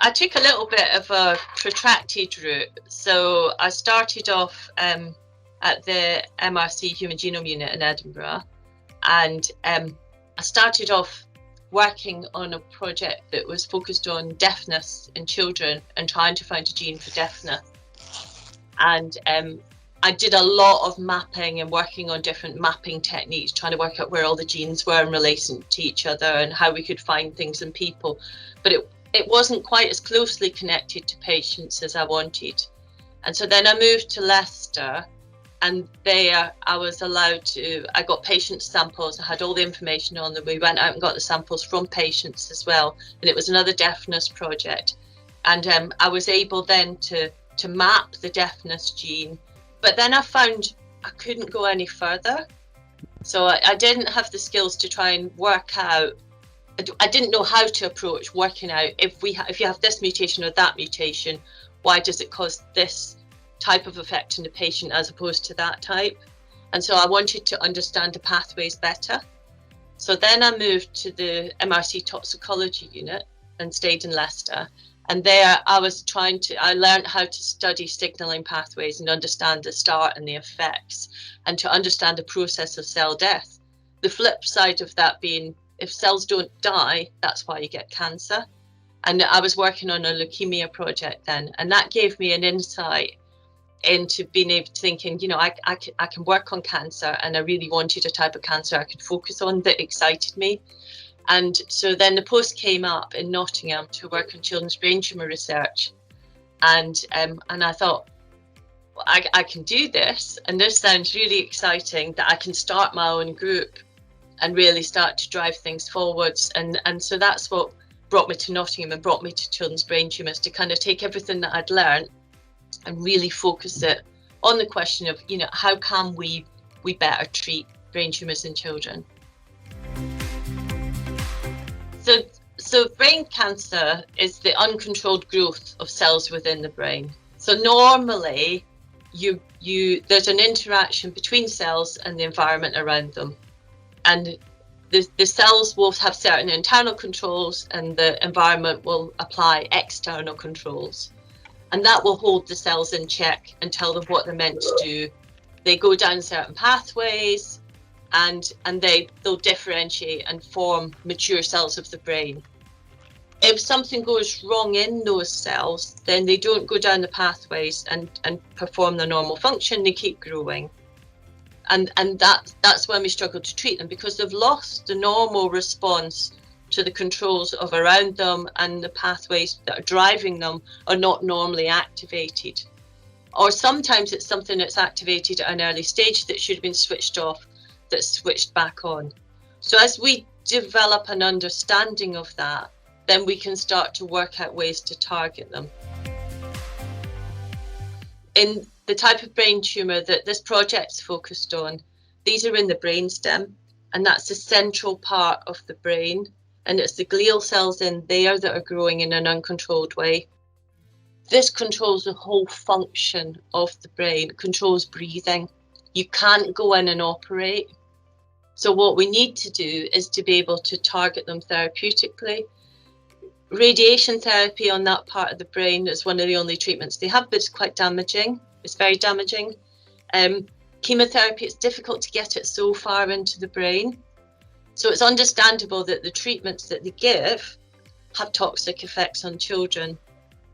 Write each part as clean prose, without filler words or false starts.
I took a little bit of a protracted route. So I started off at the MRC Human Genome Unit in Edinburgh, and I started off working on a project that was focused on deafness in children and trying to find a gene for deafness. And I did a lot of mapping and working on different mapping techniques, trying to work out where all the genes were in relation to each other and how we could find things in people. But it wasn't quite as closely connected to patients as I wanted. And so then I moved to Leicester, and there I got patient samples. I had all the information on them. We went out and got the samples from patients as well. And it was another deafness project. And I was able then to map the deafness gene. But then I found I couldn't go any further. So I didn't have the skills to try and work out. I didn't know how to approach working out if you have this mutation or that mutation, why does it cause this type of effect in the patient as opposed to that type? And so I wanted to understand the pathways better. So then I moved to the MRC toxicology unit and stayed in Leicester. And there I learned how to study signaling pathways and understand the start and the effects, and to understand the process of cell death. The flip side of that being, if cells don't die, that's why you get cancer. And I was working on a leukemia project then, and that gave me an insight into being able to thinking, I can work on cancer, and I really wanted a type of cancer I could focus on that excited me. And so then the post came up in Nottingham to work on children's brain tumour research. And I thought, well, I can do this. And this sounds really exciting, that I can start my own group and really start to drive things forwards. And so that's what brought me to Nottingham and brought me to children's brain tumours, to kind of take everything that I'd learned and really focus it on the question of, how can we better treat brain tumours in children? So brain cancer is the uncontrolled growth of cells within the brain. So normally there's an interaction between cells and the environment around them. And the cells will have certain internal controls, and the environment will apply external controls. And that will hold the cells in check and tell them what they're meant to do. They go down certain pathways, and they'll differentiate and form mature cells of the brain. If something goes wrong in those cells, then they don't go down the pathways and perform their normal function. They keep growing. And that's when we struggle to treat them, because they've lost the normal response to the controls of around them, and the pathways that are driving them are not normally activated. Or sometimes it's something that's activated at an early stage that should have been switched off, that's switched back on. So as we develop an understanding of that, then we can start to work out ways to target them. In the type of brain tumour that this project's focused on, these are in the brainstem, and that's the central part of the brain, and it's the glial cells in there that are growing in an uncontrolled way. This controls the whole function of the brain, controls breathing. You can't go in and operate. So what we need to do is to be able to target them therapeutically. Radiation therapy on that part of the brain is one of the only treatments they have, but it's quite damaging. It's very damaging. Chemotherapy, it's difficult to get it so far into the brain. So it's understandable that the treatments that they give have toxic effects on children.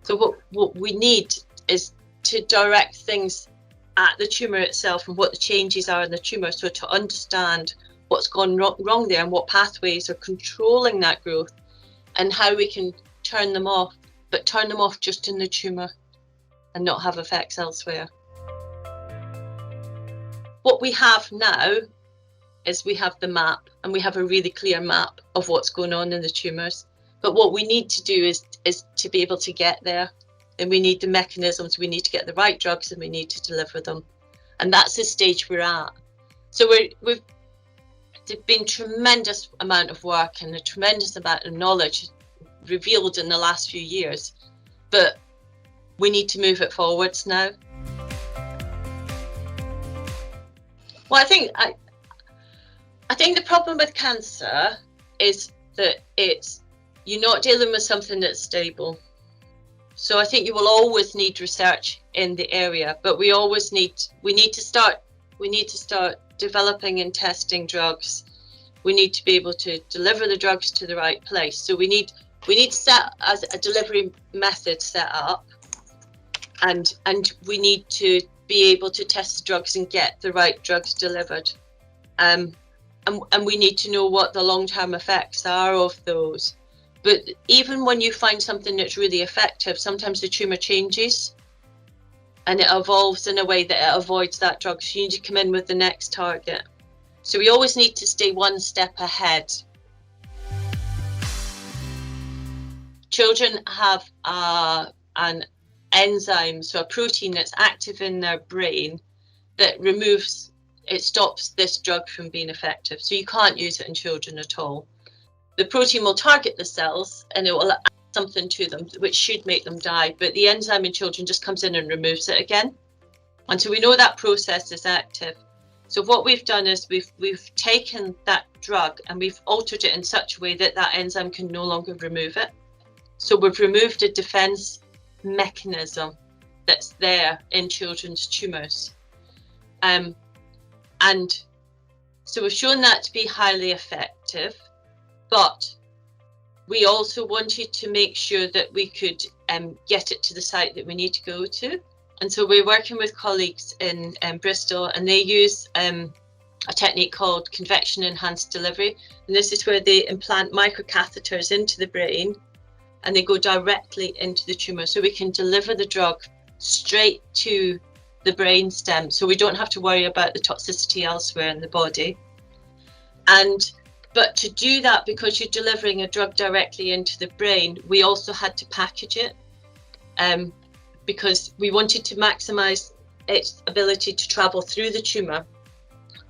So what we need is to direct things at the tumour itself and what the changes are in the tumour, so to understand what's gone wrong there and what pathways are controlling that growth, and how we can turn them off, but turn them off just in the tumour and not have effects elsewhere. What we have now is we have the map, and we have a really clear map of what's going on in the tumours. But what we need to do is to be able to get there, and we need the mechanisms, we need to get the right drugs, and we need to deliver them. And that's the stage we're at. So there's been tremendous amount of work and a tremendous amount of knowledge revealed in the last few years, but we need to move it forwards now. Well, I think the problem with cancer is that it's you're not dealing with something that's stable. So I think you will always need research in the area, but we need to start developing and testing drugs. We need to be able to deliver the drugs to the right place. So we need to set as a delivery method set up, and we need to be able to test the drugs and get the right drugs delivered. And we need to know what the long-term effects are of those. But even when you find something that's really effective, sometimes the tumour changes and it evolves in a way that it avoids that drug. So you need to come in with the next target. So we always need to stay one step ahead. Children have an enzyme, so a protein that's active in their brain that stops this drug from being effective. So you can't use it in children at all. The protein will target the cells and it will add something to them, which should make them die. But the enzyme in children just comes in and removes it again. And so we know that process is active. So what we've done is we've taken that drug and we've altered it in such a way that that enzyme can no longer remove it. So we've removed a defense mechanism that's there in children's tumours. And so we've shown that to be highly effective. But we also wanted to make sure that we could get it to the site that we need to go to. And so we're working with colleagues in Bristol, and they use a technique called convection enhanced delivery. And this is where they implant microcatheters into the brain and they go directly into the tumour. So we can deliver the drug straight to the brainstem. So we don't have to worry about the toxicity elsewhere in the body. But to do that, because you're delivering a drug directly into the brain, we also had to package it because we wanted to maximise its ability to travel through the tumour.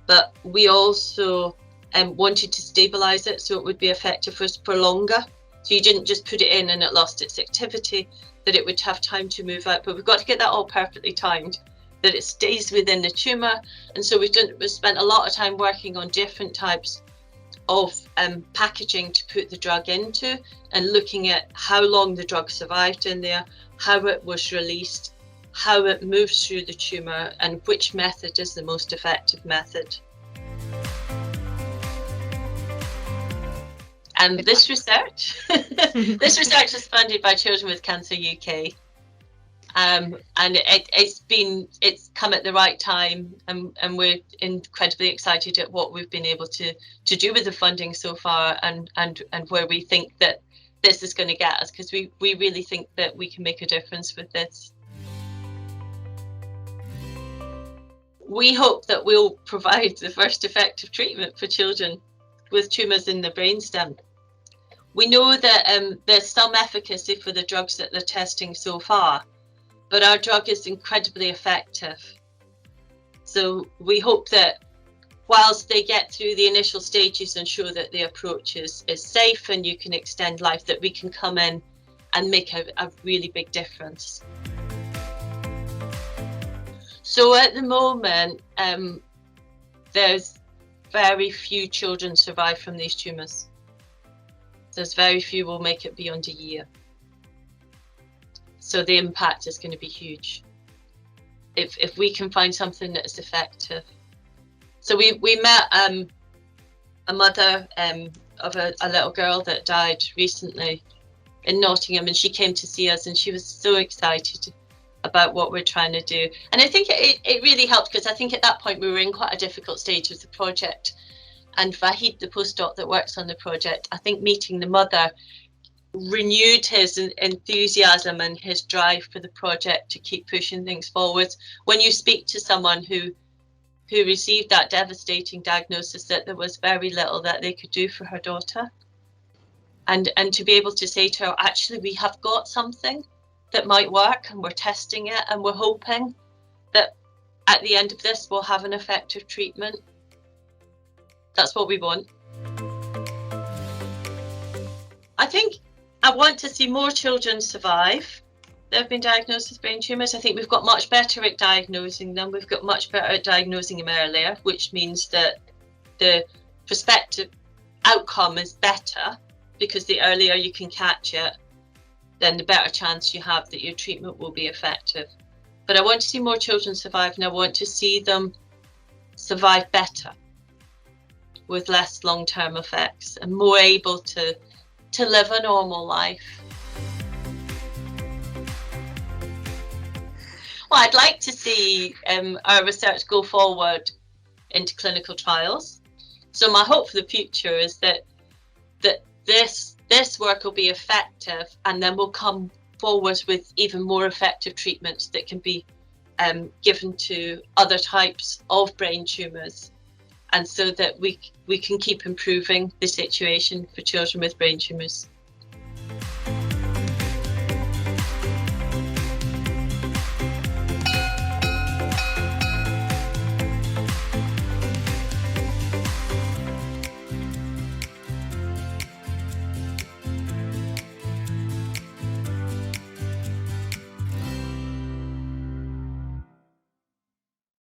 But we also wanted to stabilise it so it would be effective for longer. So you didn't just put it in and it lost its activity, that it would have time to move out. But we've got to get that all perfectly timed, that it stays within the tumour. And so we've spent a lot of time working on different types of packaging to put the drug into and looking at how long the drug survived in there, how it was released, how it moves through the tumour, and which method is the most effective method. And this research was funded by Children with Cancer UK. And it's come at the right time, and we're incredibly excited at what we've been able to do with the funding so far, and where we think that this is going to get us, because we really think that we can make a difference with this. We hope that we'll provide the first effective treatment for children with tumours in the brainstem. We know that there's some efficacy for the drugs that they're testing so far, but our drug is incredibly effective. So we hope that whilst they get through the initial stages and show that the approach is safe and you can extend life, that we can come in and make a really big difference. So at the moment, there's very few children survive from these tumours. There's very few will make it beyond a year. So the impact is going to be huge if we can find something that is effective. So we met a mother of a little girl that died recently in Nottingham, and she came to see us and she was so excited about what we're trying to do. And I think it really helped, because I think at that point we were in quite a difficult stage of the project. And Vahid, the postdoc that works on the project, I think meeting the mother renewed his enthusiasm and his drive for the project to keep pushing things forwards. When you speak to someone who received that devastating diagnosis, that there was very little that they could do for her daughter, and to be able to say to her, actually, we have got something that might work and we're testing it, and we're hoping that at the end of this we'll have an effective treatment. That's what we want. I think I want to see more children survive that have been diagnosed with brain tumours. I think we've got much better at diagnosing them. We've got much better at diagnosing them earlier, which means that the prospective outcome is better because the earlier you can catch it, then the better chance you have that your treatment will be effective. But I want to see more children survive, and I want to see them survive better with less long-term effects and more able to live a normal life. Well, I'd like to see our research go forward into clinical trials. So my hope for the future is that this work will be effective, and then we'll come forward with even more effective treatments that can be given to other types of brain tumours, and so that we can keep improving the situation for children with brain tumours.